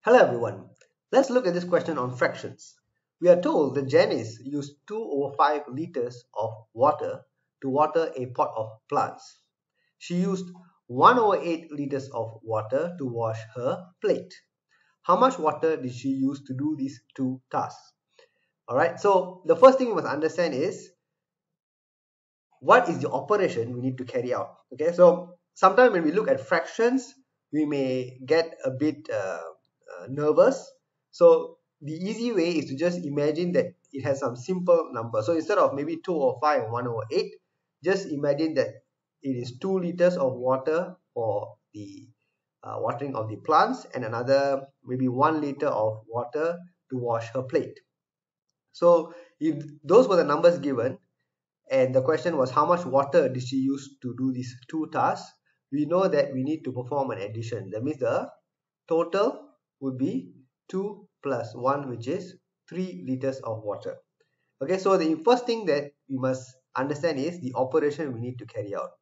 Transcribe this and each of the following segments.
Hello everyone. Let's look at this question on fractions. We are told that Janice used 2/5 liters of water to water a pot of plants. She used 1/8 liters of water to wash her plate. How much water did she use to do these two tasks? Alright, so the first thing we must understand is what is the operation we need to carry out. Okay, so sometimes when we look at fractions, we may get a bit nervous. So the easy way is to just imagine that it has some simple number. So instead of maybe 2/5 and 1/8, just imagine that it is 2 liters of water for the watering of the plants and another maybe 1 liter of water to wash her plate. So if those were the numbers given, and the question was how much water did she use to do these two tasks, we know that we need to perform an addition. That means the total would be 2 plus 1, which is 3 liters of water. Okay, so the first thing that we must understand is the operation we need to carry out.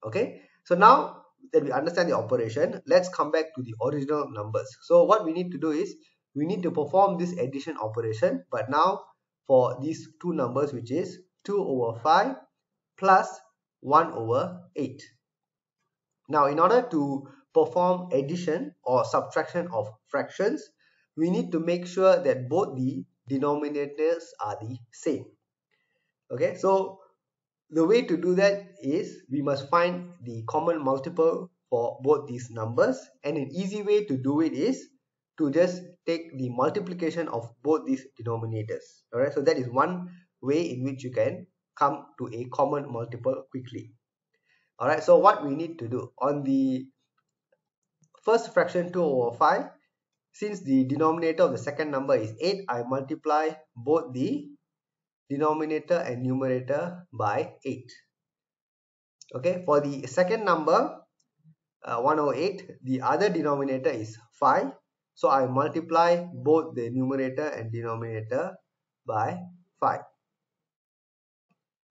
Okay, so now that we understand the operation, let's come back to the original numbers. So what we need to do is we need to perform this addition operation, but now for these two numbers, which is 2/5 plus 1/8. Now in order to perform addition or subtraction of fractions, we need to make sure that both the denominators are the same. Okay, so the way to do that is we must find the common multiple for both these numbers, and an easy way to do it is to just take the multiplication of both these denominators. Alright, so that is one way in which you can come to a common multiple quickly. Alright, so what we need to do on the first fraction 2/5, since the denominator of the second number is 8, I multiply both the denominator and numerator by 8. Okay, for the second number 1/8, the other denominator is 5, so I multiply both the numerator and denominator by 5.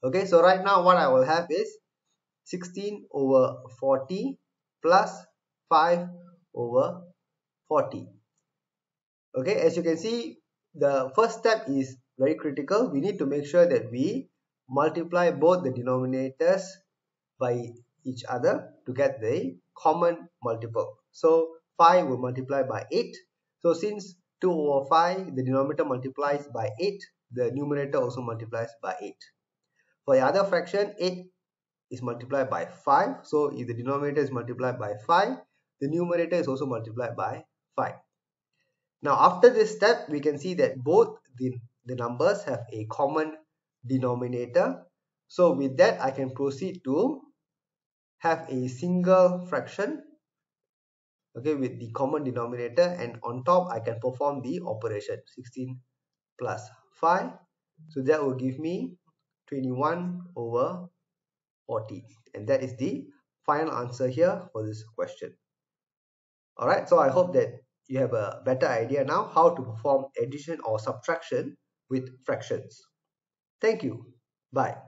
Okay, so right now what I will have is 16/40 plus 5/40. Okay, as you can see, the first step is very critical. We need to make sure that we multiply both the denominators by each other to get the common multiple. So 5 will multiply by 8. So since 2/5, the denominator multiplies by 8, the numerator also multiplies by 8. For the other fraction, 8 is multiplied by 5. So if the denominator is multiplied by 5, the numerator is also multiplied by 5. Now after this step, we can see that both the numbers have a common denominator. So with that, I can proceed to have a single fraction, okay, with the common denominator, and on top I can perform the operation 16 plus 5. So that will give me 21/40, and that is the final answer here for this question. Alright, so I hope that you have a better idea now how to perform addition or subtraction with fractions. Thank you. Bye.